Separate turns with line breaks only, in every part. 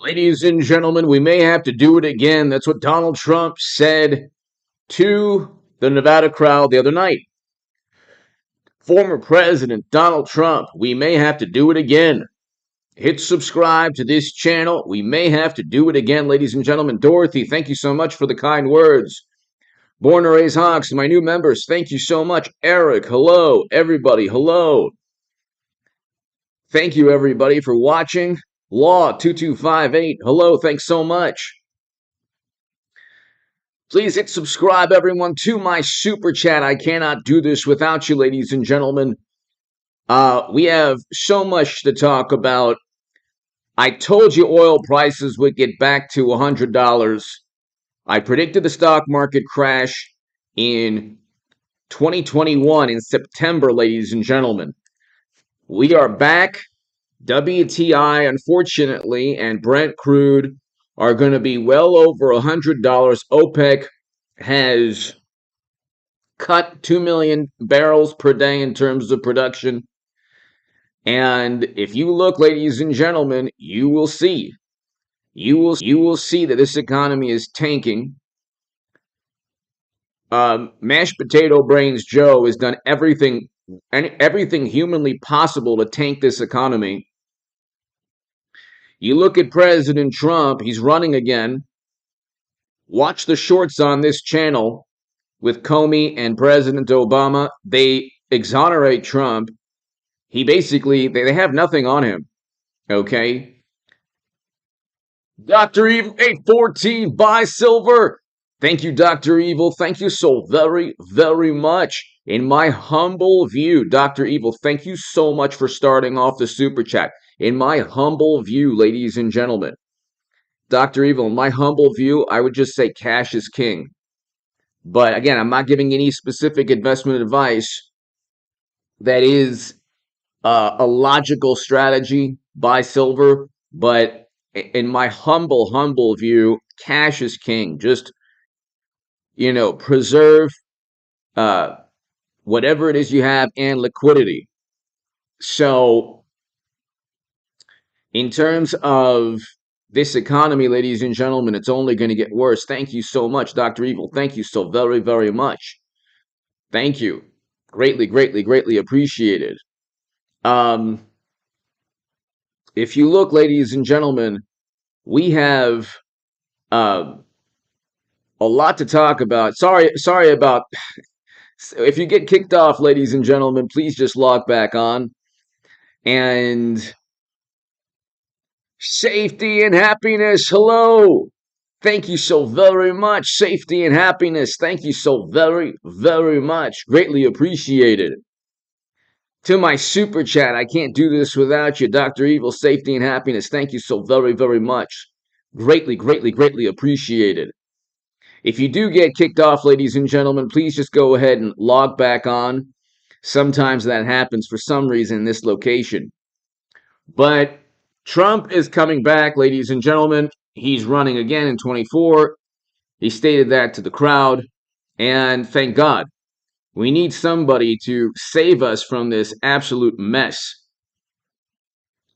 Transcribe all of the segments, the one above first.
Ladies and gentlemen, we may have to do it again. That's what Donald Trump said to the Nevada crowd the other night. Former President Donald Trump, we may have to do it again. Hit subscribe to this channel. We may have to do it again, ladies and gentlemen. Dorothy, thank you so much for the kind words. Born to Raise Hawks, my new members, thank you so much. Eric, hello. Everybody, hello. Thank you, everybody, for watching. Law2258, hello. Thanks so much. Please hit subscribe, everyone, to my super chat. I cannot do this without you, ladies and gentlemen. We have so much to talk about. I told you oil prices would get back to $100. I predicted the stock market crash in 2021 in September, ladies and gentlemen. We are back. WTI, unfortunately, and Brent crude are going to be well over $100. OPEC has cut 2 million barrels per day in terms of production. And if you look, ladies and gentlemen, you will see that this economy is tanking. Mashed potato brains Joe has done everything humanly possible to tank this economy. You look at President Trump, he's running again. Watch the shorts on this channel with Comey and President Obama. They exonerate Trump. He basically, they have nothing on him. Okay? Dr. Evil 814, buy silver. Thank you, Dr. Evil. Thank you so very, very much. In my humble view, Dr. Evil, thank you so much for starting off the super chat. In my humble view, ladies and gentlemen, Dr. Evil, in my humble view, I would just say cash is king. But again, I'm not giving any specific investment advice. That is a logical strategy, buy silver. But in my humble view, cash is king. Just, preserve whatever it is you have and liquidity. So in terms of this economy, ladies and gentlemen, it's only going to get worse. Thank you so much, Dr. Evil. Thank you so very, very much. Thank you. Greatly, greatly, greatly appreciated. If you look, ladies and gentlemen, we have a lot to talk about. Sorry about if you get kicked off, ladies and gentlemen, please just log back on. And safety and happiness, hello. Thank you so very much. Safety and happiness, thank you so very, very much. Greatly appreciated. To my super chat, I can't do this without you. Dr. Evil, safety and happiness, thank you so very, very much. Greatly, greatly, greatly appreciated. If you do get kicked off, ladies and gentlemen, please just go ahead and log back on. Sometimes that happens for some reason in this location. But Trump is coming back, ladies and gentlemen. He's running again in 24. He stated that to the crowd. And thank God. We need somebody to save us from this absolute mess.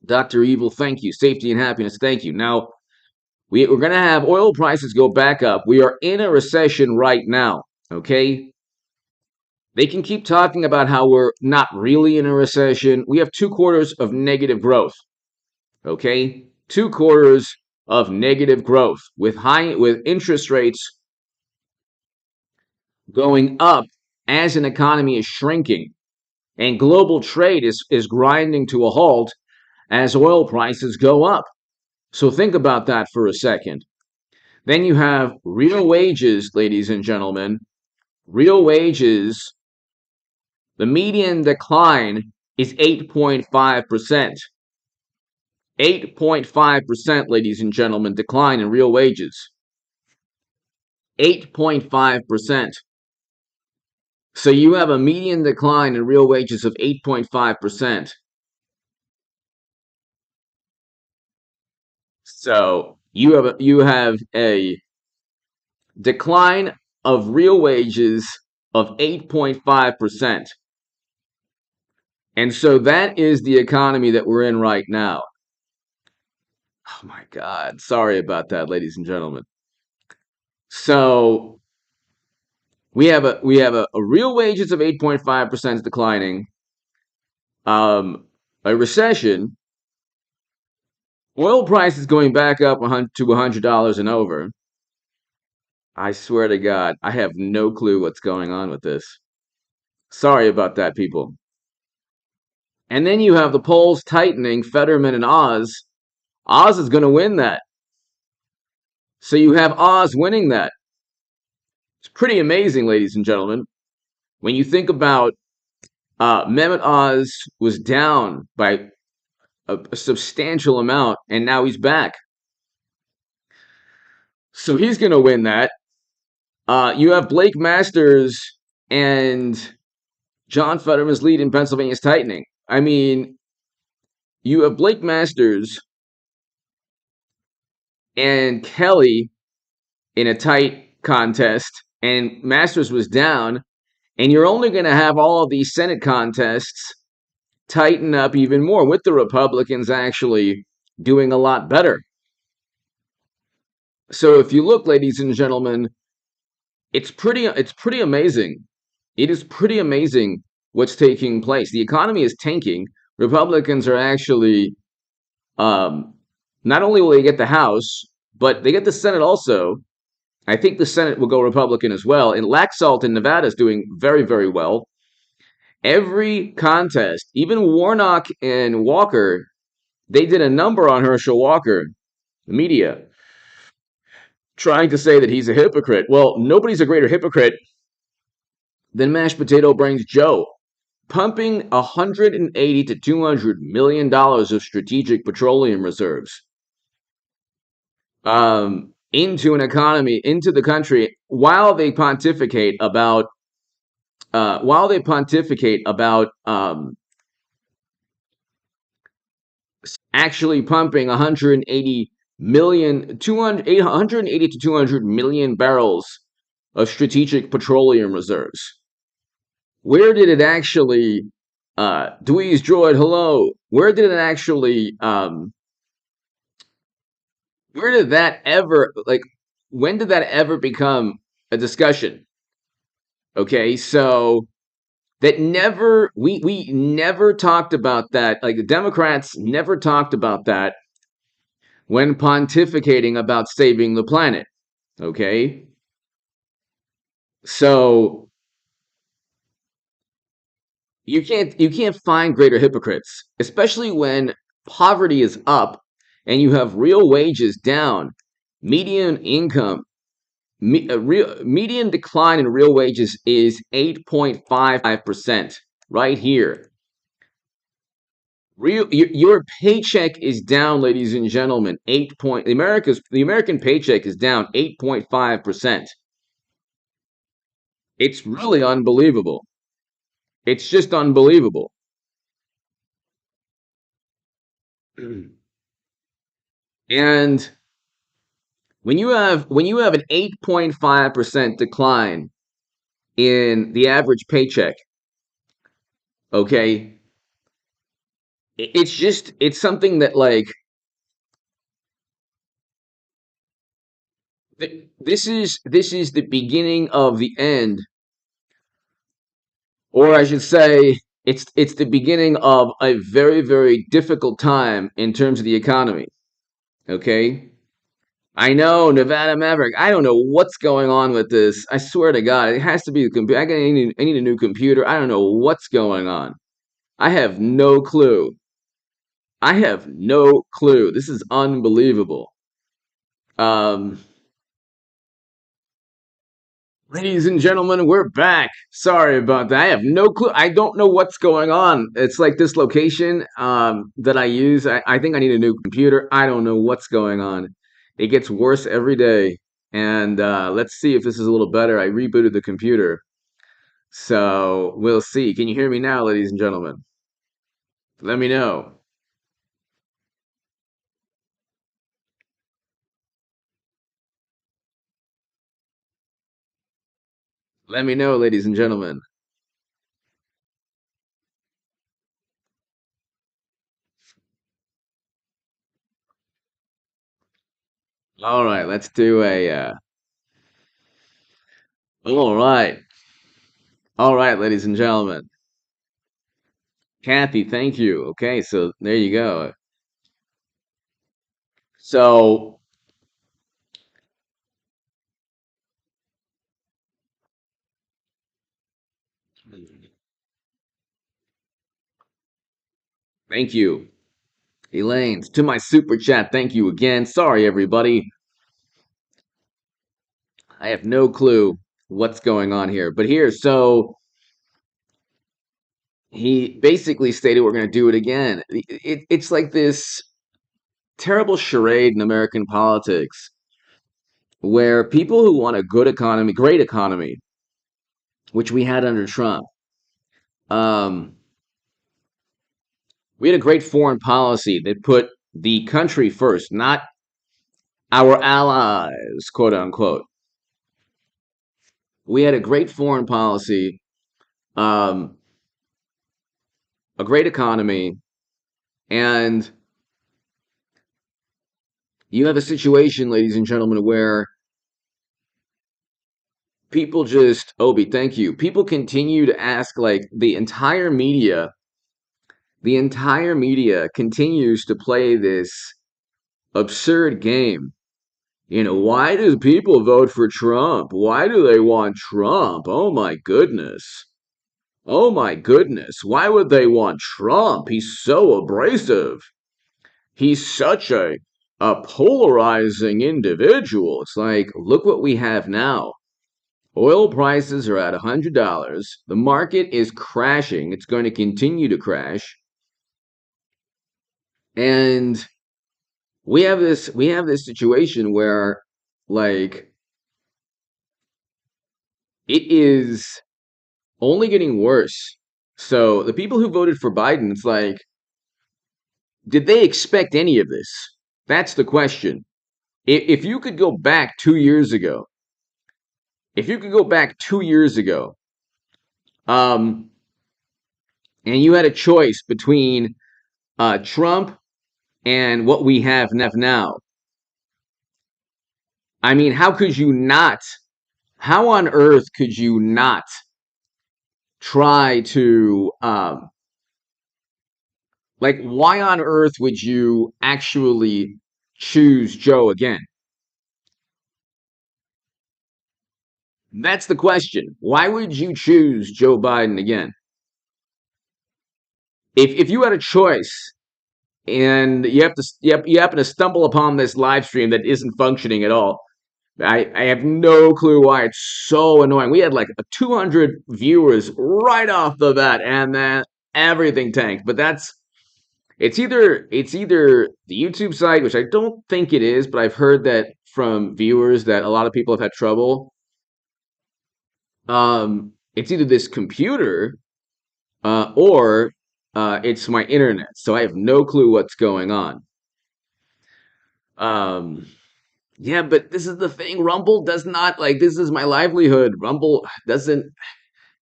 Dr. Evil, thank you. Safety and happiness, thank you. Now, we're going to have oil prices go back up. We are in a recession right now, okay? They can keep talking about how we're not really in a recession. We have 2 quarters of negative growth, okay? 2 quarters of negative growth with interest rates going up as an economy is shrinking, and global trade is grinding to a halt as oil prices go up. So think about that for a second. Then you have real wages, ladies and gentlemen. Real wages, the median decline is 8.5%. 8.5%, ladies and gentlemen, decline in real wages. 8.5%. So you have a median decline in real wages of 8.5%. So you have a decline of real wages of 8.5%. And so that is the economy that we're in right now. Oh my God. Sorry about that, ladies and gentlemen. So we have a real wages of 8.5% declining, a recession, oil prices going back up to $100 and over. I swear to God, I have no clue what's going on with this. Sorry about that, people. And then you have the polls tightening, Fetterman and Oz. Oz is going to win that. So you have Oz winning that. It's pretty amazing, ladies and gentlemen. When you think about Mehmet Oz was down by a substantial amount, and now he's back. So he's going to win that. You have Blake Masters and John Fetterman's lead in Pennsylvania's tightening. I mean, you have Blake Masters and Kelly in a tight contest, and Masters was down, and you're only going to have all of these Senate contests tighten up even more with the Republicans actually doing a lot better. So if you look, ladies and gentlemen, it's pretty amazing. It is pretty amazing what's taking place. The economy is tanking. Republicans are actually um, not only will they get the House, but they get the Senate also. I think the Senate will go Republican as well. And Laxalt in Nevada is doing very, very well. Every contest, even Warnock and Walker, they did a number on Herschel Walker, the media, trying to say that he's a hypocrite. Well, nobody's a greater hypocrite than mashed potato brains Joe, pumping 180 to 200 million dollars of strategic petroleum reserves into an economy, into the country, while they pontificate about actually pumping 180 to 200 million barrels of strategic petroleum reserves. Where did it actually, Dweez Droid, hello, where did it actually, where did that ever, like, when did that ever become a discussion? Okay, so that never, we never talked about that. Like, the Democrats never talked about that when pontificating about saving the planet. Okay, so you can't find greater hypocrites, especially when poverty is up and you have real wages down, median income, median decline in real wages is 8.55% right here. Your paycheck is down, ladies and gentlemen. The American paycheck is down 8.5%. It's really unbelievable. It's just unbelievable. And when you have an 8.5% decline in the average paycheck, okay, it's something that, like, this is the beginning of the end, or I should say, it's the beginning of a very, very difficult time in terms of the economy. Okay, I know, Nevada Maverick. I don't know what's going on with this. I swear to God, it has to be the computer. I need a new computer. I don't know what's going on. I have no clue. I have no clue. This is unbelievable. Um, Ladies and gentlemen, we're back. Sorry about that. I have no clue. I don't know what's going on. It's like this location that I use. I think I need a new computer. I don't know what's going on. It gets worse every day. And let's see if this is a little better. I rebooted the computer. So we'll see. Can you hear me now, ladies and gentlemen? Let me know. Let me know, ladies and gentlemen. All right, let's do a. All right, all right, ladies and gentlemen. Kathy, thank you. Okay, so there you go. So, thank you, Elaine, to my super chat. Thank you again. Sorry, everybody. I have no clue what's going on here, but here, so he basically stated we're going to do it again. It's like this terrible charade in American politics where people who want a good economy, great economy, which we had under Trump, um, we had a great foreign policy that put the country first, not our allies, quote unquote. We had a great foreign policy, um, a great economy, and you have a situation, ladies and gentlemen, where people just, Obi, thank you. People continue to ask, like, the entire media continues to play this absurd game. Why do people vote for Trump? Why do they want Trump? Oh my goodness. Oh my goodness. Why would they want Trump? He's so abrasive. He's such a polarizing individual. It's like, look what we have now. Oil prices are at $100. The market is crashing. It's going to continue to crash. And we have this situation where, like, it is only getting worse. So the people who voted for Biden, it's like, did they expect any of this? That's the question. If you could go back 2 years ago, if you could go back 2 years ago, um, and you had a choice between Trump and what we have now, I mean, how could you not? How on earth could you not try to like, why on earth would you actually choose Joe again? That's the question. Why would you choose Joe Biden again? If you had a choice and you happen to stumble upon this live stream that isn't functioning at all, I have no clue why it's so annoying. We had like 200 viewers right off the bat, and then everything tanked. But it's either the YouTube site, which I don't think it is, but I've heard that from viewers that a lot of people have had trouble. It's either this computer, or it's my internet. So I have no clue what's going on. Um, yeah, but this is the thing. Rumble does not, like, this is my livelihood. Rumble doesn't.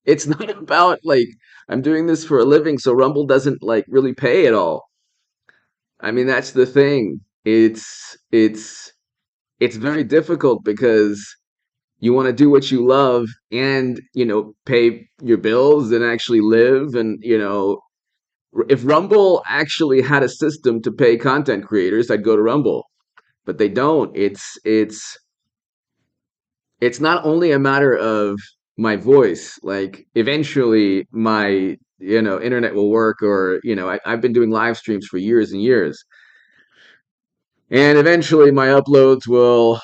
It's not about, like, I'm doing this for a living, so Rumble doesn't, like, really pay at all. I mean, that's the thing. It's very difficult because you want to do what you love and, pay your bills and actually live. And, if Rumble actually had a system to pay content creators, I'd go to Rumble, but they don't. It's not only a matter of my voice. Like, eventually my, internet will work, or, I've been doing live streams for years and years, and eventually my uploads will,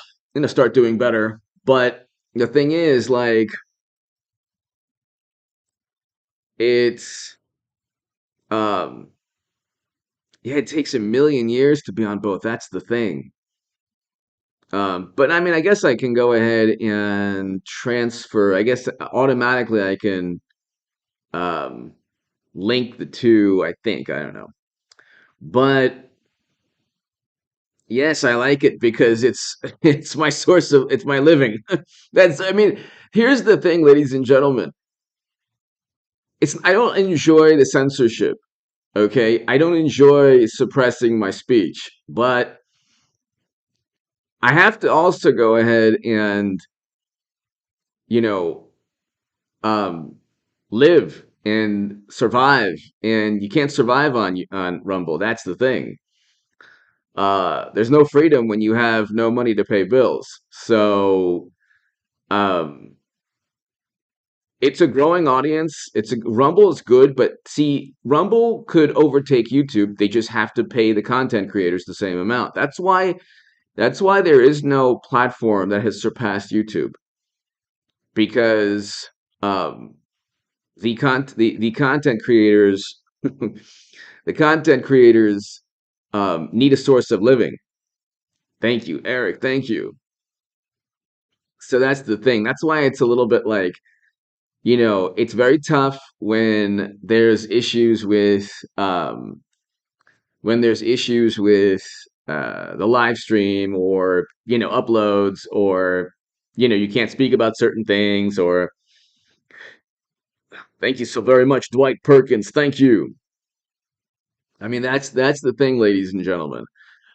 start doing better. But the thing is, like, it's um yeah, it takes a million years to be on both. That's the thing. But I mean, I guess I can go ahead and transfer. I guess automatically I can um link the two, I think. I don't know. But yes, I like it because it's it's my living. I mean, here's the thing, ladies and gentlemen. I don't enjoy the censorship, okay? I don't enjoy suppressing my speech, but I have to also go ahead and, you know, um, live and survive, and you can't survive on Rumble. That's the thing. There's no freedom when you have no money to pay bills. So, um, it's a growing audience. Rumble is good, but see, Rumble could overtake YouTube. They just have to pay the content creators the same amount. That's why there is no platform that has surpassed YouTube, because um, the content creators the content creators need a source of living. Thank you, Eric. Thank you. So that's the thing. That's why it's a little bit like, it's very tough um, when there's issues with the live stream, or uploads, or you can't speak about certain things. Or thank you so very much, Dwight Perkins. Thank you. I mean, that's the thing, ladies and gentlemen.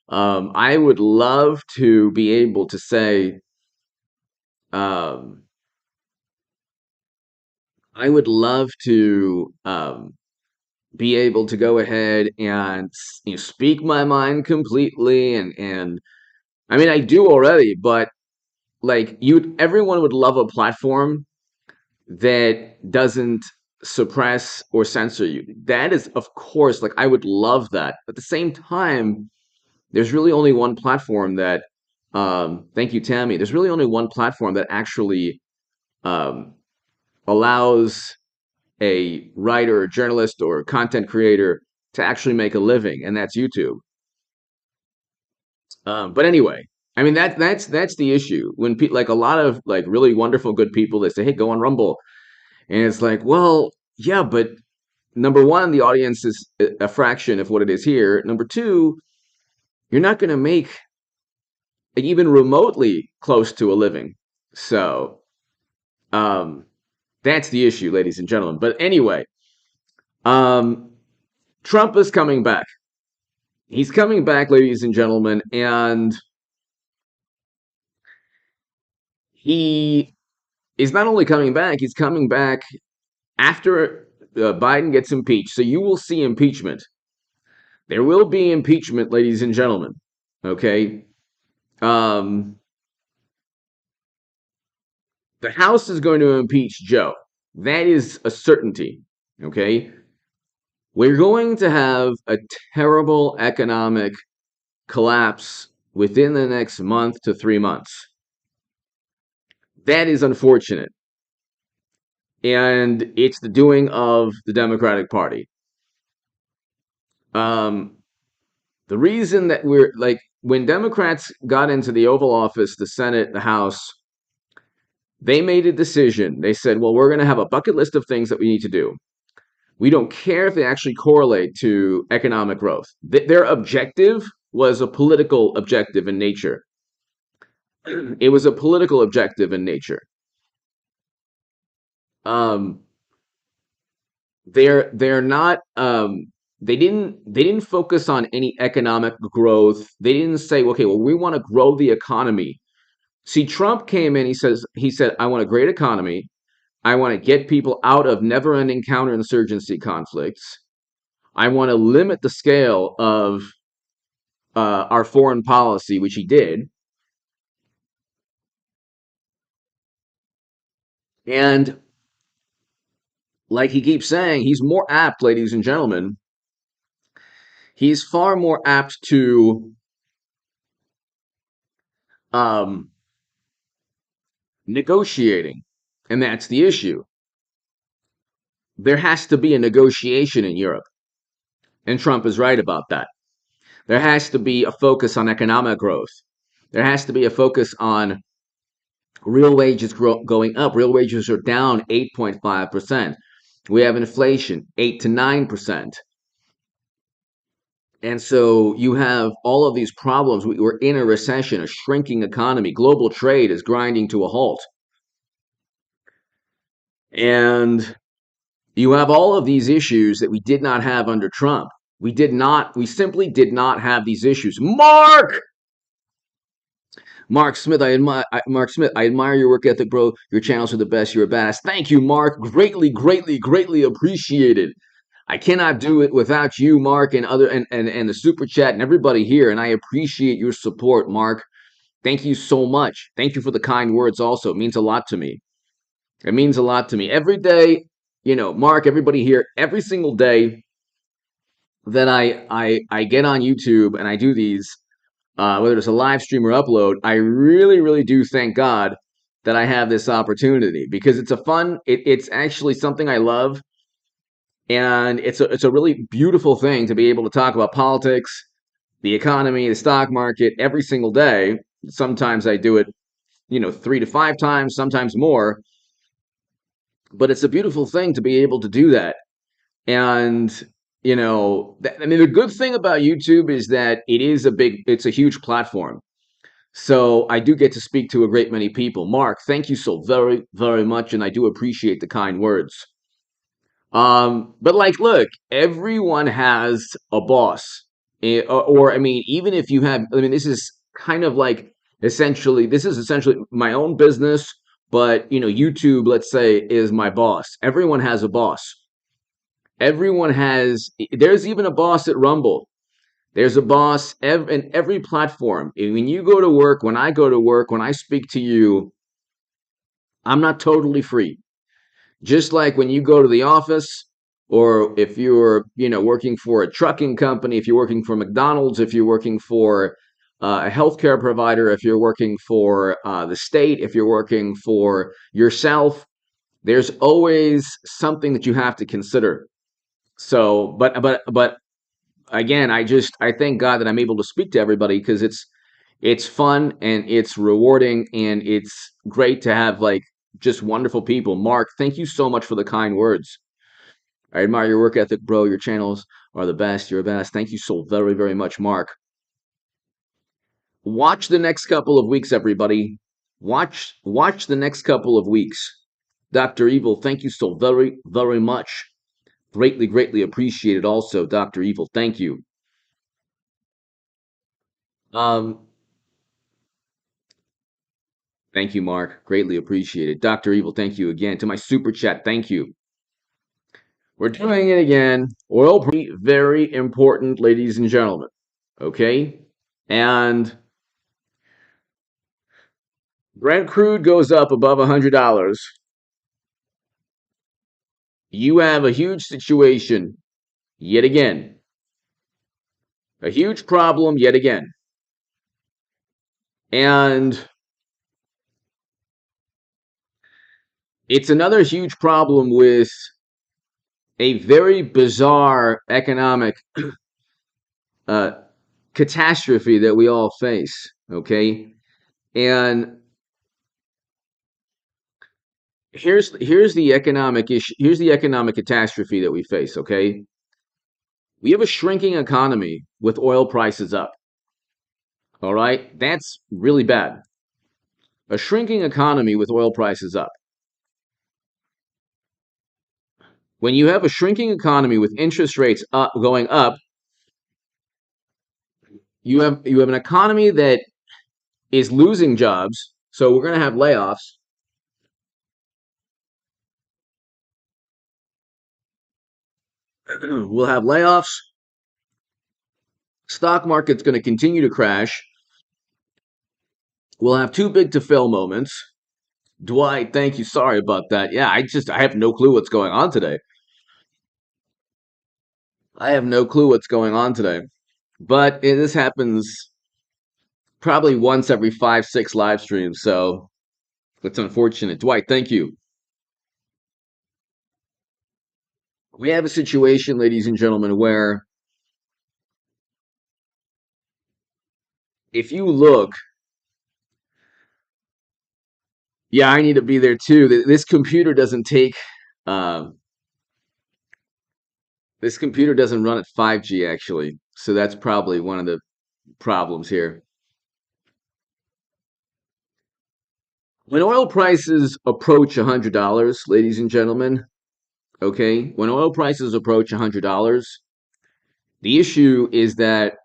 I would love to be able to say, um, I would love to be able to go ahead and speak my mind completely, and I mean, I do already, but like, everyone would love a platform that doesn't suppress or censor you. That is, of course, like, I would love that. At the same time, there's really only one platform that, thank you, Tammy. There's really only one platform that actually um, allows a writer, or journalist, or content creator to actually make a living, and that's YouTube. But anyway, I mean, that's the issue. When like, a lot of like really wonderful good people, they say, "Hey, go on Rumble," and it's like, well, yeah, but number one, the audience is a fraction of what it is here. Number two, you're not going to make even remotely close to a living. So, um, that's the issue, ladies and gentlemen. But anyway, um, Trump is coming back. He's coming back, ladies and gentlemen, and he is not only coming back, he's coming back after Biden gets impeached. So you will see impeachment. There will be impeachment, ladies and gentlemen. Okay. Um, the House is going to impeach Joe. That is a certainty. Okay. We're going to have a terrible economic collapse within the next month to 3 months. That is unfortunate. And it's the doing of the Democratic Party. Um, the reason that we're like, when Democrats got into the Oval Office, the Senate, the House, they made a decision. They said, well, we're going to have a bucket list of things that we need to do. We don't care if they actually correlate to economic growth. Their objective was a political objective in nature. It was a political objective in nature. Um, they're not they didn't focus on any economic growth. They didn't say, okay, well, we want to grow the economy. See, Trump came in, he said, I want a great economy. I want to get people out of never-ending counterinsurgency conflicts. I want to limit the scale of our foreign policy, which he did. And like he keeps saying, he's more apt, ladies and gentlemen, he's far more apt to um, negotiating. And that's the issue. There has to be a negotiation in Europe. And Trump is right about that. There has to be a focus on economic growth. There has to be a focus on real wages going up. Real wages are down 8.5%. We have inflation, 8 to 9%. And so you have all of these problems. We're in a recession, a shrinking economy. Global trade is grinding to a halt. And you have all of these issues that we did not have under Trump. We simply did not have these issues. Mark! Mark Smith. I admire your work ethic, bro. Your channels are the best. You're a badass. Thank you, Mark. Greatly, greatly, greatly appreciated. I cannot do it without you, Mark, and other and the super chat and everybody here. And I appreciate your support, Mark. Thank you so much. Thank you for the kind words. Also, it means a lot to me. It means a lot to me. Every day, Mark, everybody here, every single day that I get on YouTube and I do these, whether it's a live stream or upload, I really, really do thank God that I have this opportunity because it's actually something I love, and it's a really beautiful thing to be able to talk about politics, the economy, the stock market every single day. Sometimes I do it, 3 to 5 times, sometimes more, but it's a beautiful thing to be able to do that. And the good thing about YouTube is that it's a huge platform. So I do get to speak to a great many people. Mark, thank you so very, very much, and I do appreciate the kind words. But like, look, everyone has a boss, or I mean, even if you have, I mean, this is essentially my own business, but YouTube, let's say, is my boss. Everyone has a boss. There's even a boss at Rumble. There's a boss in every platform. When you go to work, when I go to work, when I speak to you, I'm not totally free. Just like when you go to the office, or if you're, working for a trucking company, if you're working for McDonald's, if you're working for a healthcare provider, if you're working for the state, if you're working for yourself, there's always something that you have to consider. So, but again, I thank God that I'm able to speak to everybody because it's fun and it's rewarding and it's great to have like just wonderful people. Mark, thank you so much for the kind words. I admire your work ethic, bro. Your channels are the best. You're the best. Thank you so very, very much, Mark. Watch the next couple of weeks, everybody. Watch the next couple of weeks. Dr. Evil, thank you so very, very much. Greatly, greatly appreciated also, Dr. Evil. Thank you. Um, Thank you, Mark. Greatly appreciated. Dr. Evil, thank you again. To my super chat, thank you. We're doing it again. Oil price, very important, ladies and gentlemen. Okay? And Brent crude goes up above $100. You have a huge situation yet again. A huge problem yet again. And it's another huge problem with a very bizarre economic uh, catastrophe that we all face. Okay? And here's the economic issue. Here's the economic catastrophe that we face. Okay, we have a shrinking economy with oil prices up. All right, that's really bad. A shrinking economy with oil prices up. When you have a shrinking economy with interest rates going up, you have an economy that is losing jobs. So we're going to have layoffs. We'll have layoffs. Stock market's going to continue to crash. We'll have too big to fail moments. Dwight, thank you. Sorry about that. Yeah, I have no clue what's going on today. I have no clue what's going on today. But this happens probably once every 5, 6 live streams, so it's unfortunate. Dwight, thank you. We have a situation, ladies and gentlemen, where if you look, yeah, I need to be there too. This computer doesn't take, uh, this computer doesn't run at 5G actually, so that's probably one of the problems here. When oil prices approach $100, ladies and gentlemen, okay, when oil prices approach $100, the issue is that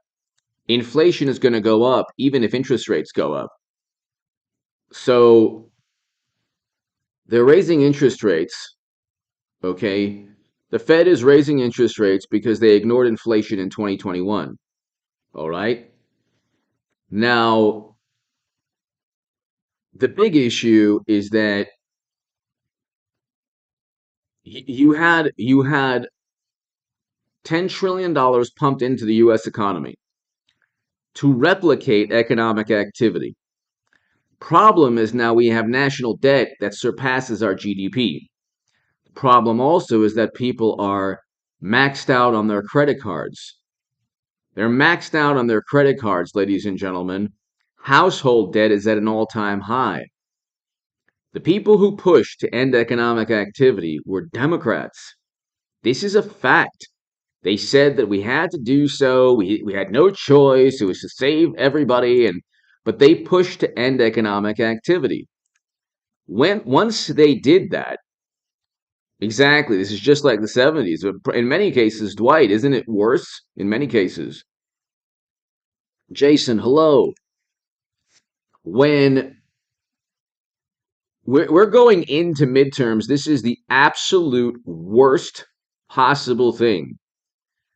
inflation is going to go up even if interest rates go up. So they're raising interest rates. Okay. The Fed is raising interest rates because they ignored inflation in 2021. All right. Now, the big issue is that you had $10 trillion pumped into the US economy to replicate economic activity. Problem is now we have national debt that surpasses our GDP. Problem also is that people are maxed out on their credit cards. They're maxed out on their credit cards, ladies and gentlemen. Household debt is at an all-time high. The people who pushed to end economic activity were Democrats. This is a fact. They said that we had to do so. We had no choice. It was to save everybody, but they pushed to end economic activity. Once they did that, exactly, this is just like the 70s. But in many cases, Dwight, isn't it worse? In many cases. Jason, hello. When we're going into midterms, this is the absolute worst possible thing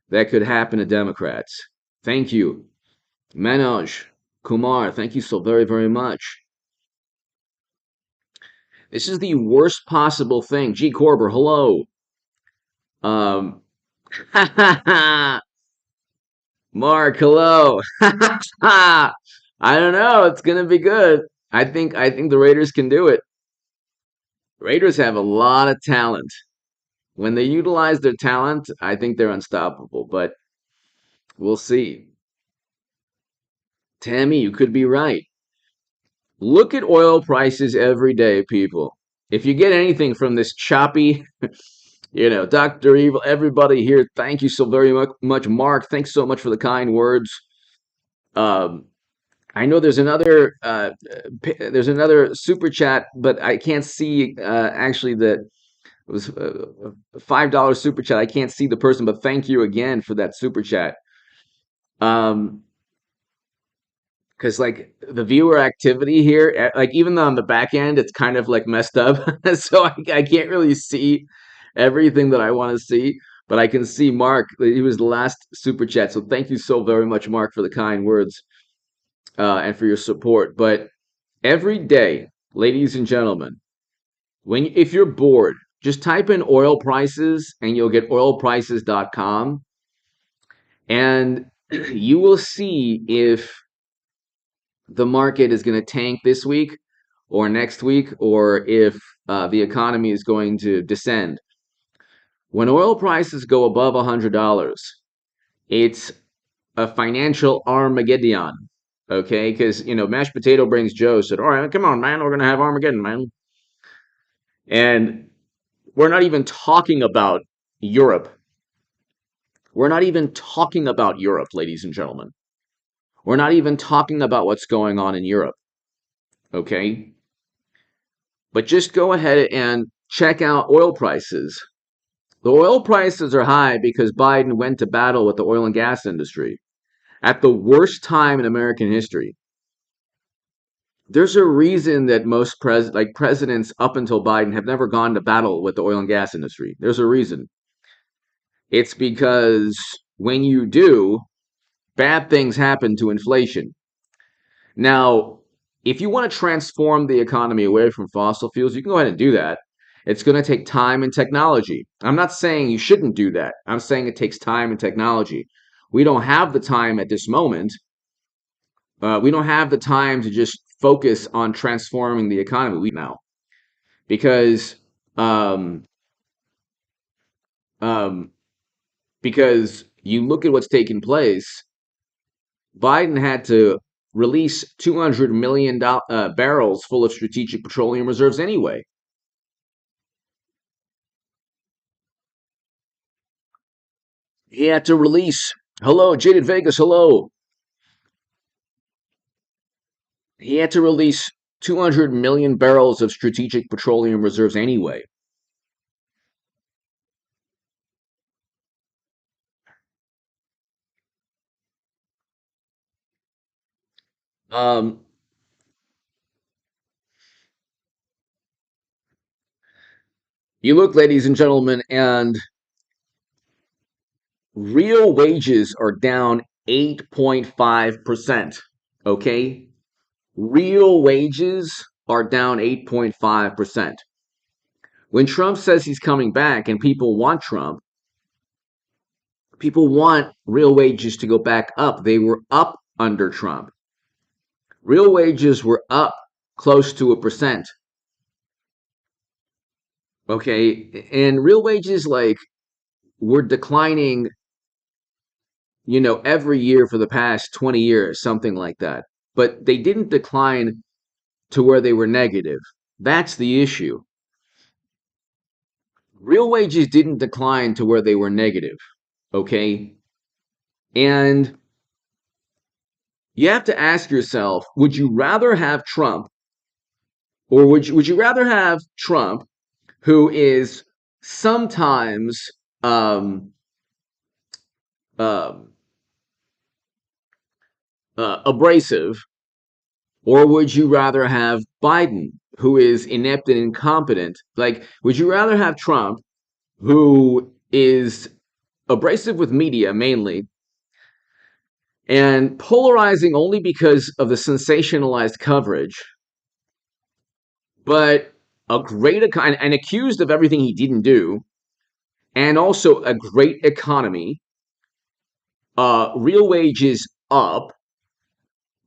that could happen to Democrats. Thank you. Manoj, Kumar, thank you so very, very much. This is the worst possible thing. G. Corber, hello. Um, Mark, hello. I don't know. It's gonna be good. I think the Raiders can do it. Raiders have a lot of talent. When they utilize their talent, I think they're unstoppable, but we'll see. Tammy, you could be right. Look at oil prices every day, people. If you get anything from this choppy, Dr. Evil, everybody here, thank you so very much. Mark, thanks so much for the kind words. Um, I know there's another super chat, but I can't see actually that it was a $5 super chat. I can't see the person, but thank you again for that super chat. Um, because like the viewer activity here, like even on the back end, it's kind of like messed up, so I can't really see everything that I want to see. But I can see Mark. He was the last super chat, so thank you so very much, Mark, for the kind words and for your support. But every day, ladies and gentlemen, if you're bored, just type in oil prices and you'll get oilprices.com, and you will see if the market is going to tank this week or next week, or if the economy is going to descend. When oil prices go above $100, it's a financial Armageddon. Okay, because mashed potato brings Joe said, "All right, come on, man, we're gonna have Armageddon, man." And we're not even talking about Europe. We're not even talking about Europe, ladies and gentlemen. We're not even talking about what's going on in Europe. Okay, but just go ahead and check out oil prices. The oil prices are high because Biden went to battle with the oil and gas industry at the worst time in American history. There's a reason that most presidents up until Biden have never gone to battle with the oil and gas industry. There's a reason. It's because when you do, bad things happen to inflation. Now, if you want to transform the economy away from fossil fuels, you can go ahead and do that. It's going to take time and technology. I'm not saying you shouldn't do that. I'm saying it takes time and technology. We don't have the time at this moment. We don't have the time to just focus on transforming the economy now because um, um, because you look at what's taking place. Biden had to release 200 million barrels full of strategic petroleum reserves anyway. He had to release. Hello, Jaded Vegas. Hello. He had to release 200 million barrels of strategic petroleum reserves anyway. Um, You look, ladies and gentlemen, and real wages are down 8.5%. Okay? Real wages are down 8.5%. When Trump says he's coming back and people want Trump, people want real wages to go back up. They were up under Trump. Real wages were up close to 1%. Okay? And real wages, like, were declining, every year for the past 20 years, something like that. But they didn't decline to where they were negative. That's the issue. Real wages didn't decline to where they were negative, okay? And you have to ask yourself, would you rather have Trump, or would you rather have Trump, who is sometimes um, um abrasive, or would you rather have Biden, who is inept and incompetent? Like, would you rather have Trump, who is abrasive with media mainly, and polarizing only because of the sensationalized coverage, but and accused of everything he didn't do, and also a great economy, real wages up,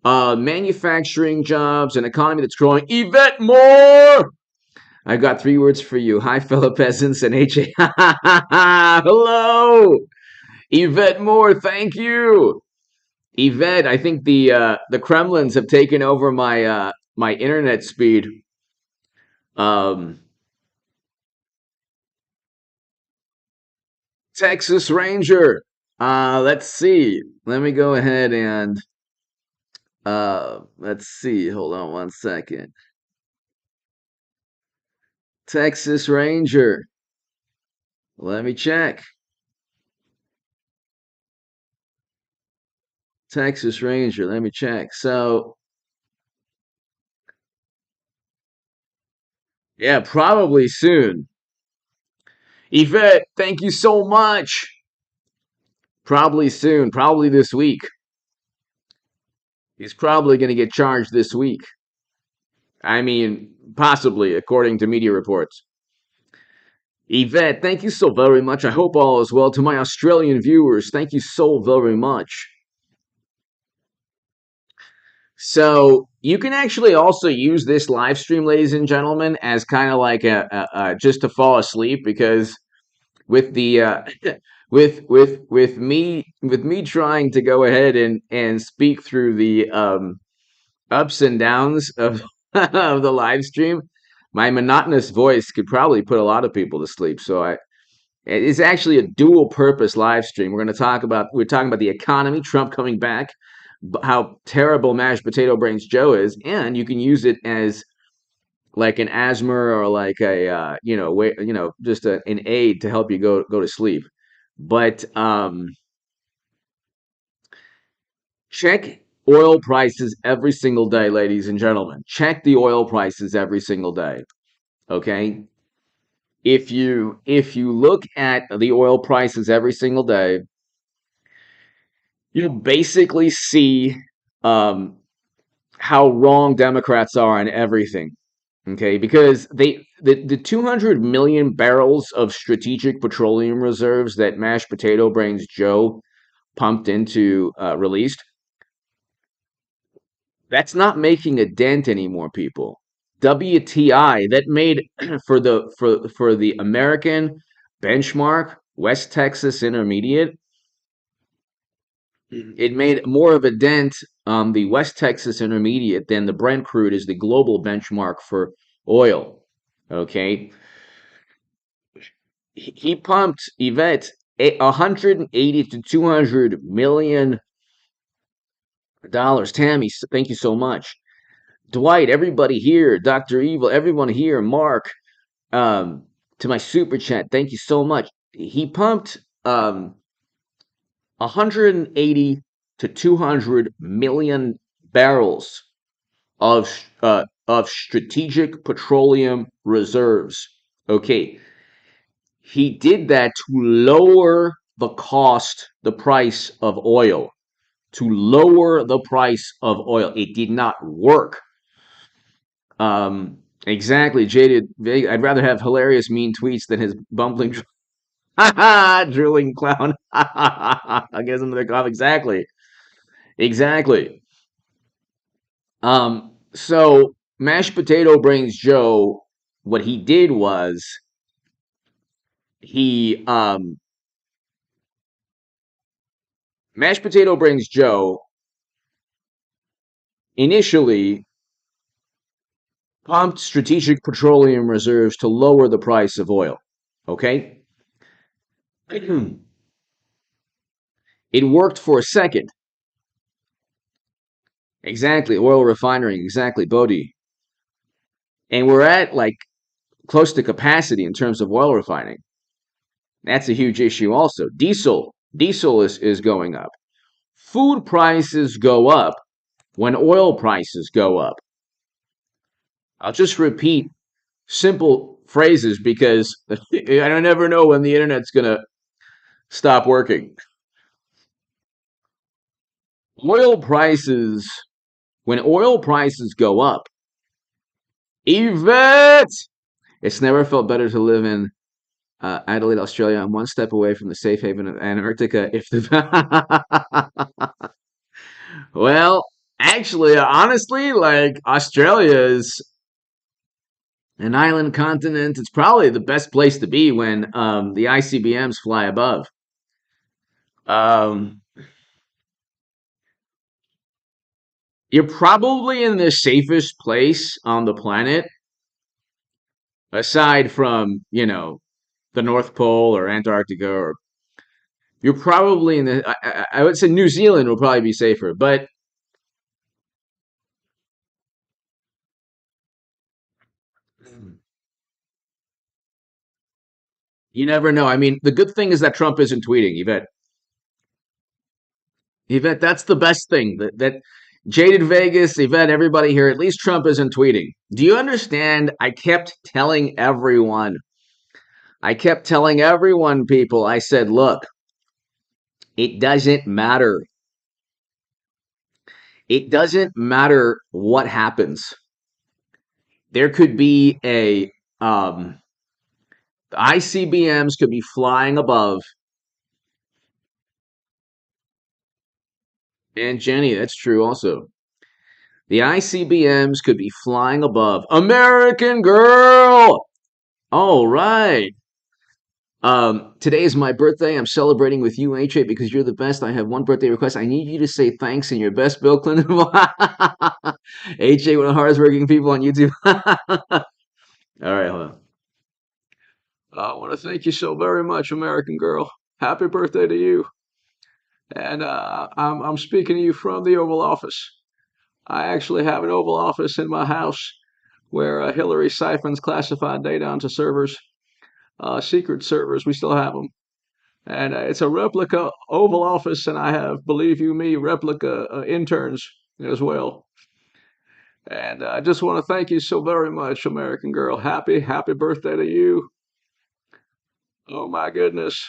manufacturing jobs, an economy that's growing. Yvette Moore! I've got 3 words for you. Hi, fellow peasants and HA. Hello! Yvette Moore, thank you. Yvette, I think the Kremlins have taken over my internet speed. Um, Texas Ranger. Let's see. Let me go ahead and let's see. Hold on one second. Texas Ranger. Let me check. Texas Ranger. Let me check. So, yeah, probably soon. Yvette, thank you so much. Probably soon. Probably this week. He's probably going to get charged this week. I mean, possibly, according to media reports. Yvette, thank you so very much. I hope all is well. To my Australian viewers, thank you so very much. So you can actually also use this live stream, ladies and gentlemen, as kind of like a just to fall asleep, because with the with me trying to go ahead and speak through the ups and downs of of the live stream, my monotonous voice could probably put a lot of people to sleep. So it's actually a dual purpose live stream. We're talking about the economy, Trump coming back, how terrible mashed potato brains Joe is, and you can use it as like an asthma, or like a just an aid to help you go to sleep. But check oil prices every single day, ladies and gentlemen. Check the oil prices every single day. Okay? If you look at the oil prices every single day, you basically see um, how wrong Democrats are on everything. Okay, because the 200 million barrels of strategic petroleum reserves that mashed potato brains Joe pumped into released, that's not making a dent anymore, people. WTI, that made for the American benchmark West Texas Intermediate, it made more of a dent on the West Texas Intermediate than the Brent crude is the global benchmark for oil. Okay, he pumped Yvette 180 to 200 million dollars. Tammy, thank you so much. Dwight, everybody here, Dr. Evil, everyone here, Mark, to my super chat, thank you so much. He pumped 180 to 200 million barrels of strategic petroleum reserves. Okay, He did that to lower the cost, the price of oil, to lower the price of oil. It did not work. Exactly, jaded. I'd rather have hilarious, mean tweets than his bumbling, drilling clown. I guess another cough. Exactly, exactly. So mashed potato brains Joe, what he did was he mashed potato brains Joe initially pumped strategic petroleum reserves to lower the price of oil. Okay? It worked for a second. Exactly, oil refinery, exactly, Bodhi. And we're at like close to capacity in terms of oil refining. That's a huge issue also. Diesel is going up. Food prices go up when oil prices go up. I'll just repeat simple phrases because I never know when the internet's going to stop working. Oil prices, when oil prices go up, Yvette, it's never felt better to live in Adelaide, Australia. I'm one step away from the safe haven of Antarctica. If the well, actually, honestly, like Australia is an island continent. It's probably the best place to be when the ICBMs fly above. Um, you're probably in the safest place on the planet, aside from the North Pole or Antarctica, or you're probably in the. I would say New Zealand will probably be safer, but you never know. I mean, the good thing is that Trump isn't tweeting, Yvette. Yvette, that's the best thing. That jaded Vegas, Yvette, everybody here. At least Trump isn't tweeting. Do you understand? I kept telling everyone, people. I said, look, it doesn't matter. It doesn't matter what happens. There could be a ICBMs could be flying above. And Jenny, that's true also. The ICBMs could be flying above. American Girl! All right. Today is my birthday. I'm celebrating with you, HA, because you're the best. I have one birthday request. I need you to say thanks in your best Bill Clinton. HA, one of the hardest working people on YouTube. All right, hold on. I want to thank you so very much, American Girl. Happy birthday to you. And I'm speaking to you from the Oval Office. I actually have an Oval Office in my house where Hillary siphons classified data onto servers, secret servers. We still have them. And it's a replica Oval Office, and I have, believe you me, replica interns as well. And I just want to thank you so very much, American Girl. Happy birthday to you. Oh my goodness.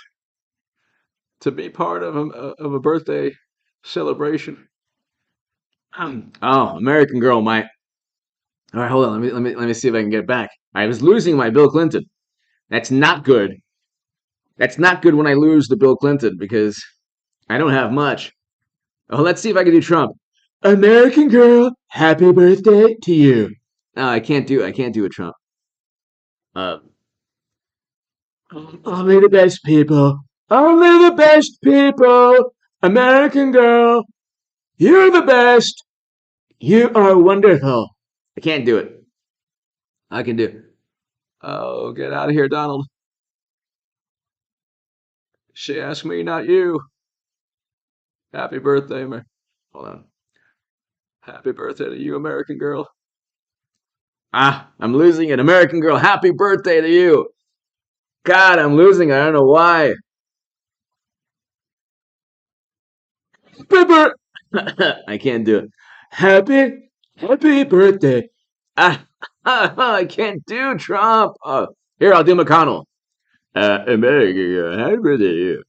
To be part of a birthday celebration. Oh, American Girl, my. All right, hold on. Let me see if I can get it back. I was losing my Bill Clinton. That's not good. That's not good when I lose the Bill Clinton because I don't have much. Oh, let's see if I can do Trump. American Girl, happy birthday to you. No, I can't do a Trump. Uh, only the best people. Only the best people. American Girl, you're the best. You are wonderful. I can't do it. I can do it. Oh, get out of here, Donald. She asked me, not you. Happy birthday, hold on. Happy birthday to you, American Girl. Ah, I'm losing it. American Girl, happy birthday to you. God, I'm losing. I don't know why. Pepper. I can't do it. Happy birthday. Ah, I can't do Trump. Here, I'll do McConnell. America, happy birthday to you.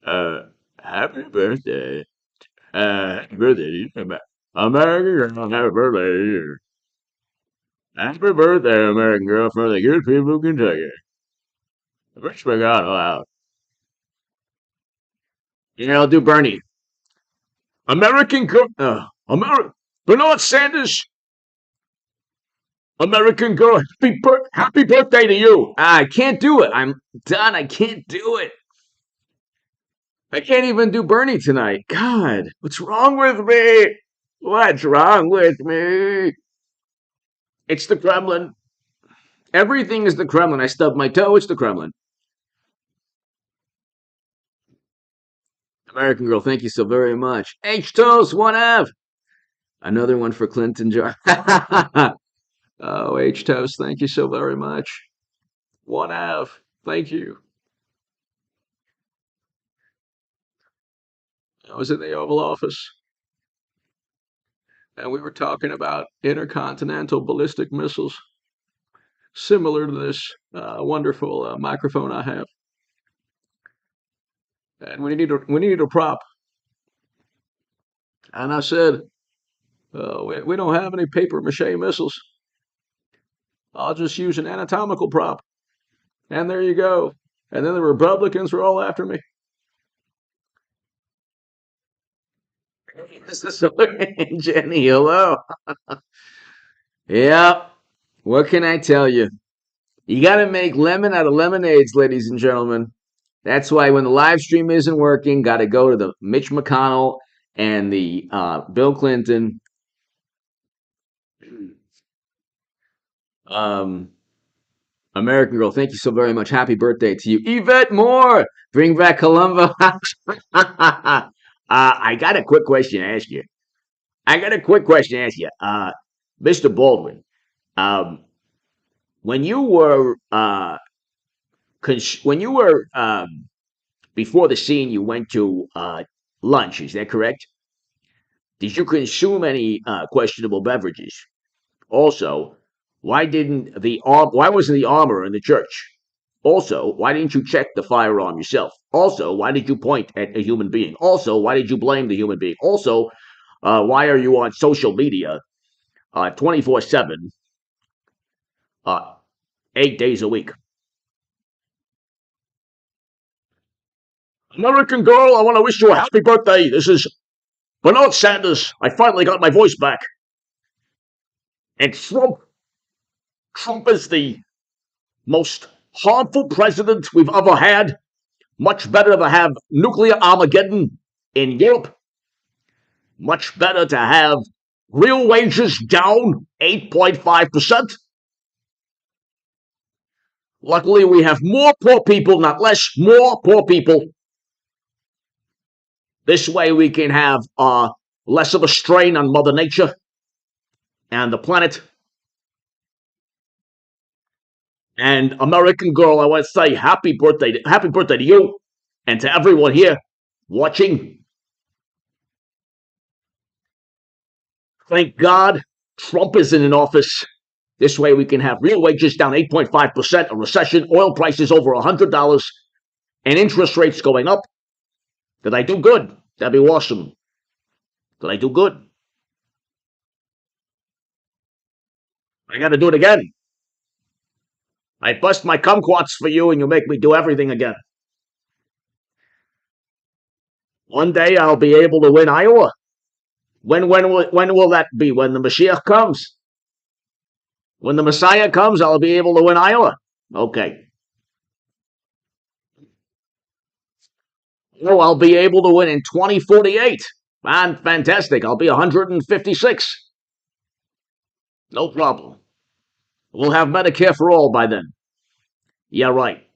Uh, happy birthday. Happy birthday to you. American girl, happy birthday to you. Happy birthday, American girl, from the good people of Kentucky. Wish my God aloud. Yeah, I'll do Bernie. American girl. Bernard Sanders. American girl. Happy birthday to you. I can't do it. I'm done. I can't do it. I can't even do Bernie tonight. God, what's wrong with me? What's wrong with me? It's the Kremlin. Everything is the Kremlin. I stubbed my toe. It's the Kremlin. American girl, thank you so very much. H Toast, one F. Another one for Clinton John. Oh, H Toast, thank you so very much. One F. Thank you. I was in the Oval Office and we were talking about intercontinental ballistic missiles, similar to this wonderful microphone I have. And we need a prop. And I said, we don't have any paper mache missiles. I'll just use an anatomical prop. And there you go. And then the Republicans were all after me. This is Jenny. Hello. Yeah. What can I tell you? You got to make lemon out of lemonades, ladies and gentlemen. That's why when the live stream isn't working, got to go to the Mitch McConnell and the Bill Clinton. American girl, thank you so very much. Happy birthday to you. Yvette Moore, bring back Columbo. I got a quick question to ask you. Mr. Baldwin. Um, when you were when you were before the scene, you went to lunch. Is that correct? Did you consume any questionable beverages? Also, why wasn't the armor in the church? Also, why didn't you check the firearm yourself? Also, why did you point at a human being? Also, why did you blame the human being? Also, why are you on social media 24/7, 8 days a week? American girl, I want to wish you a happy birthday. This is Bernard Sanders. I finally got my voice back. And Trump is the most harmful president we've ever had. Much better to have nuclear Armageddon in Europe. Much better to have real wages down 8.5%. Luckily, we have more poor people, not less, more poor people. This way we can have less of a strain on Mother Nature and the planet. And American girl, I want to say happy birthday to you and to everyone here watching. Thank God Trump isn't in office. This way we can have real wages down 8.5%, a recession, oil prices over $100, and interest rates going up. Did I do good? That'd be awesome. Did I do good? I got to do it again. I bust my kumquats for you and you make me do everything again. One day I'll be able to win Iowa. When will that be? When the Mashiach comes? When the Messiah comes, I'll be able to win Iowa. Okay. Oh, I'll be able to win in 2048. Man, fantastic. I'll be 156. No problem. We'll have Medicare for all by then. Yeah, right.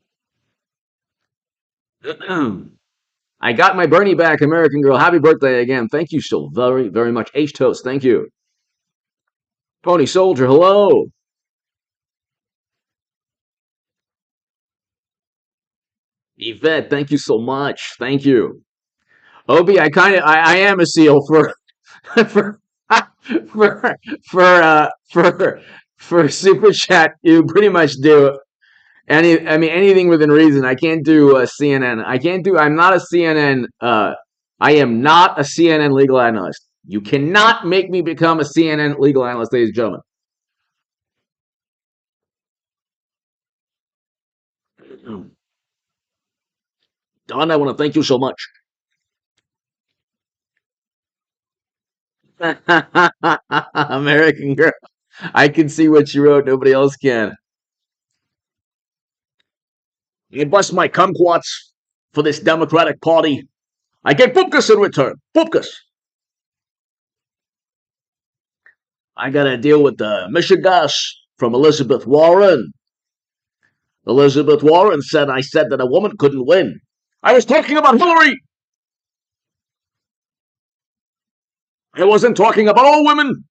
I got my Bernie back, American girl. Happy birthday again. Thank you so very, very much. H Toast, thank you. Pony Soldier, hello. Yvette, thank you so much. Thank you. Obi, I am a seal for for for for super chat. You pretty much do I mean, anything within reason. I can't do CNN. I can't do. I'm not a CNN. I am not a CNN legal analyst. You cannot make me become a CNN legal analyst, ladies and gentlemen. Don, I want to thank you so much. American Girl. I can see what you wrote. Nobody else can. You bust my kumquats for this Democratic Party. I get Bupkis in return. Bupkis. I got to deal with the Michigas from Elizabeth Warren. Elizabeth Warren said I said that a woman couldn't win. I was talking about Hillary. I wasn't talking about all women.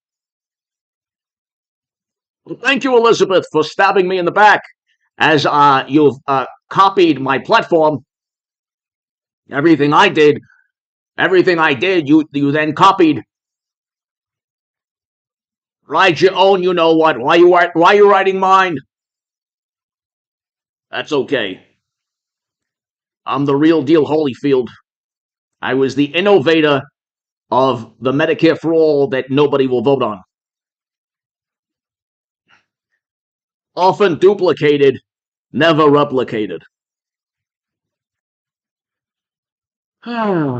Well, thank you, Elizabeth, for stabbing me in the back as you've copied my platform. Everything I did, you then copied. Write your own, you know what? Why you writing mine? That's okay. I'm the real deal, Holyfield. I was the innovator of the Medicare for all that nobody will vote on. Often duplicated, never replicated. You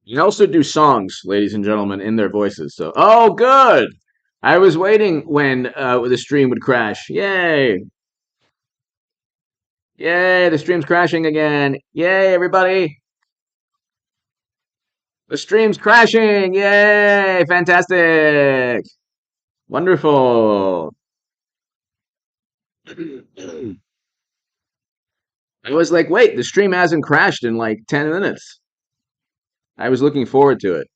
can also do songs, ladies and gentlemen, in their voices. So, oh, good. I was waiting when the stream would crash. Yay! Yay! The stream's crashing again. Yay, everybody! The stream's crashing. Yay! Fantastic. Wonderful. I was like, wait, the stream hasn't crashed in like 10 minutes. I was looking forward to it.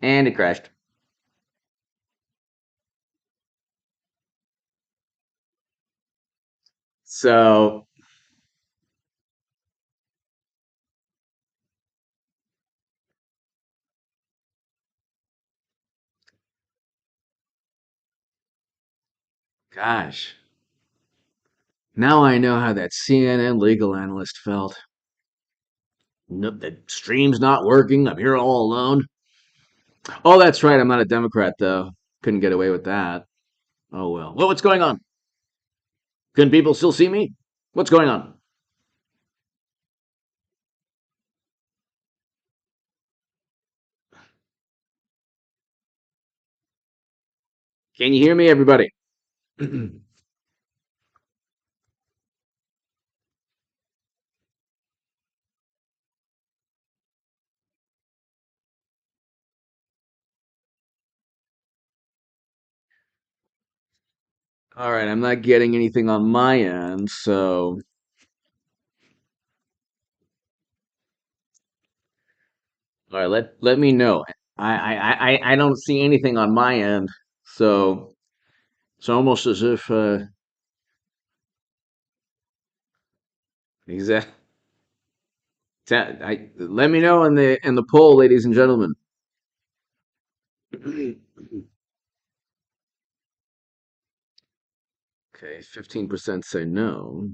And it crashed. So, gosh. Now I know how that CNN legal analyst felt. Nope, the stream's not working. I'm here all alone. Oh, that's right. I'm not a Democrat, though. Couldn't get away with that. Oh, well. Well, what's going on? Can people still see me? What's going on? Can you hear me, everybody? All right, I'm not getting anything on my end, so all right, let me know. I don't see anything on my end, so it's almost as if exact. Let me know in the poll, ladies and gentlemen. Okay, 15% say no.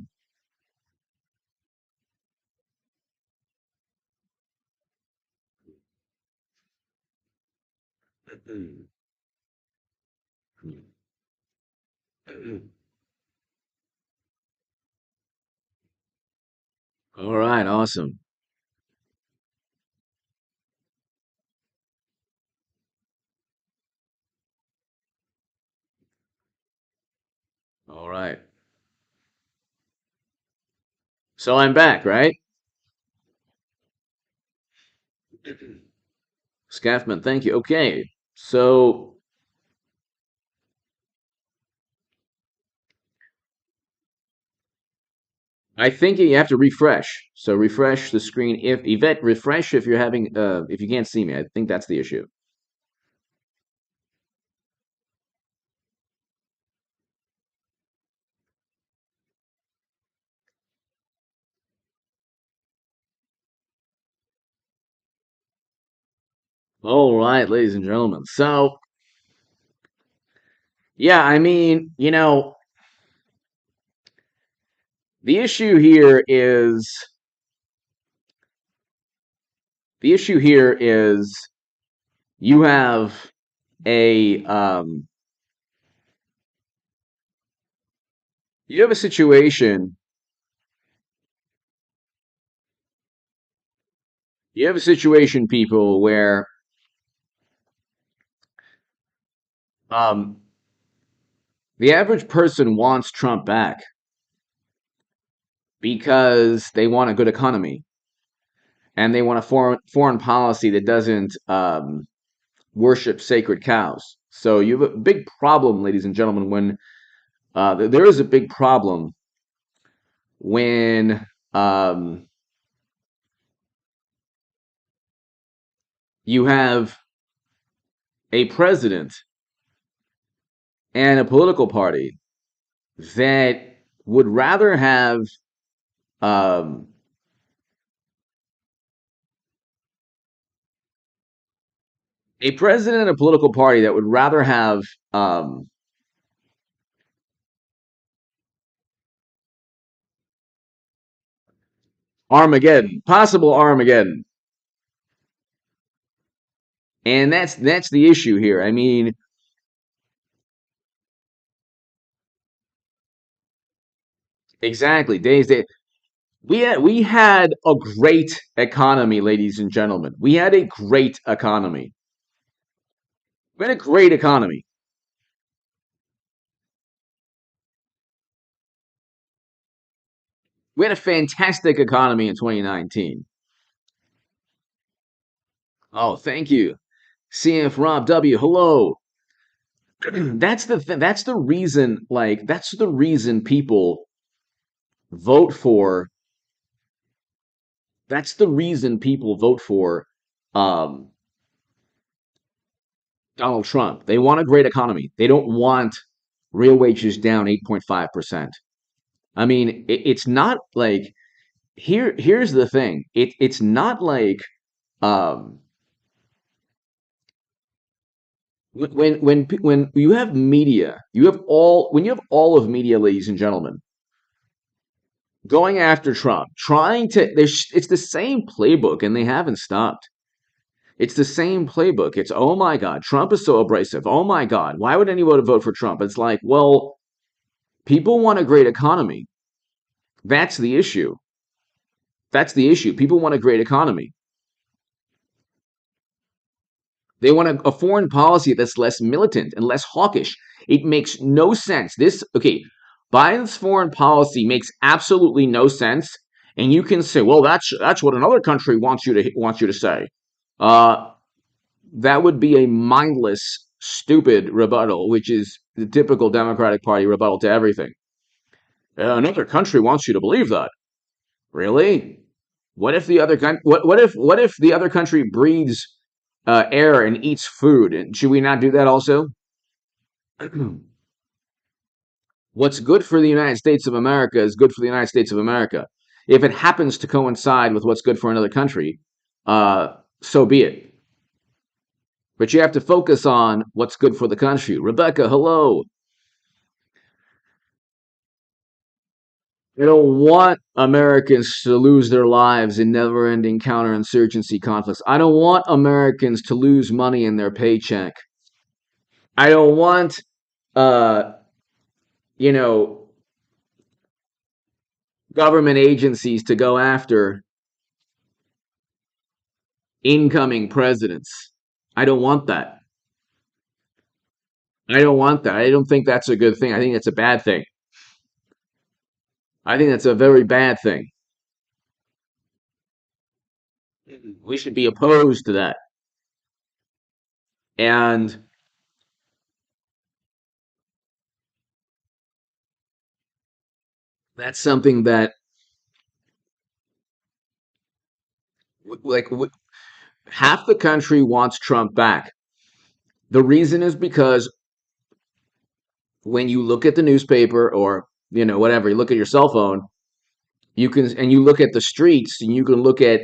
All right, awesome. All right. So I'm back, right? Scaffman, thank you. Okay. So I think you have to refresh. So refresh the screen. If Yvette, refresh if you're having if you can't see me. I think that's the issue. All right, ladies and gentlemen. So, yeah, I mean, the issue here is the issue here is you have a you have a situation people, where um the average person wants Trump back because they want a good economy and they want a foreign policy that doesn't worship sacred cows. So you have a big problem, ladies and gentlemen, when there is a big problem when um, you have a president and a political party that would rather have um, a president and a political party that would rather have um, Armageddon, possible Armageddon, and that's the issue here. I mean, exactly. We had a great economy, ladies and gentlemen. We had a great economy. We had a great economy. We had a fantastic economy in 2019. Oh, thank you. CF Rob W. Hello. That's the reason, that's the reason people vote for that's the reason people vote for um Donald Trump. They want a great economy. They don't want real wages down 8.5%. I mean, it's not like here's the thing. It's not like um when you have media, when you have all of media, ladies and gentlemen, going after Trump, trying to it's the same playbook and they haven't stopped. It's the same playbook. It's, oh my God, Trump is so abrasive. Oh my God, why would anyone vote for Trump? It's like, well, people want a great economy. That's the issue. That's the issue. People want a great economy. They want a foreign policy that's less militant and less hawkish. It makes no sense. Okay, Biden's foreign policy makes absolutely no sense. And you can say, well, that's what another country wants you to say. Uh, that would be a mindless, stupid rebuttal, which is the typical Democratic Party rebuttal to everything. Another country wants you to believe that. Really? What if the other country breathes air and eats food? And should we not do that also? What's good for the United States of America is good for the United States of America. If it happens to coincide with what's good for another country, so be it. But you have to focus on what's good for the country. Rebecca, hello. I don't want Americans to lose their lives in never-ending counterinsurgency conflicts. I don't want Americans to lose money in their paycheck. I don't want, uh, you know, government agencies to go after incoming presidents. I don't want that. I don't want that. I don't think that's a good thing. I think that's a bad thing. I think that's a very bad thing. We should be opposed to that. And that's something that, like, half the country wants Trump back. The reason is because when you look at the newspaper or, whatever, you look at your cell phone, you look at the streets and you can look at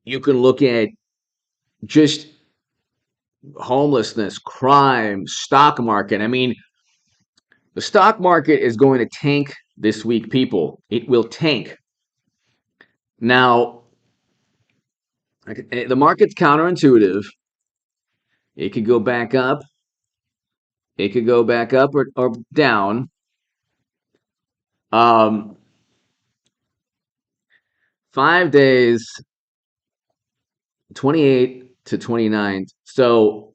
You can look at just homelessness, crime, stock market. I mean, the stock market is going to tank this week, people. It will tank. Now, the market's counterintuitive. It could go back up. It could go back up or down. Um, 5 days, 28 to 29. So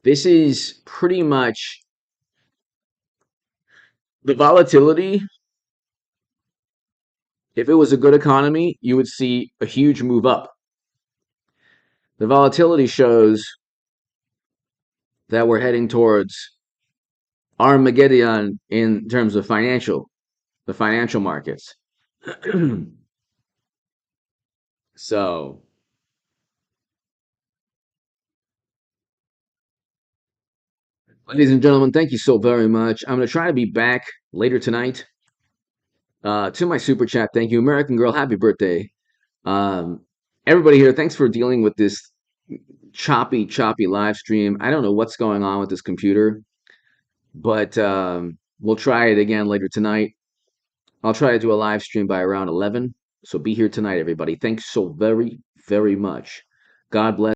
this is pretty much the volatility. If it was a good economy, you would see a huge move up. The volatility shows that we're heading towards Armageddon in terms of the financial markets. So, ladies and gentlemen, thank you so very much. I'm going to try to be back later tonight. To my super chat, thank you, American Girl. Happy birthday. Um, Everybody here, thanks for dealing with this choppy live stream. I don't know what's going on with this computer, but we'll try it again later tonight. I'll try to do a live stream by around 11. So be here tonight, everybody. Thanks so very much. God bless.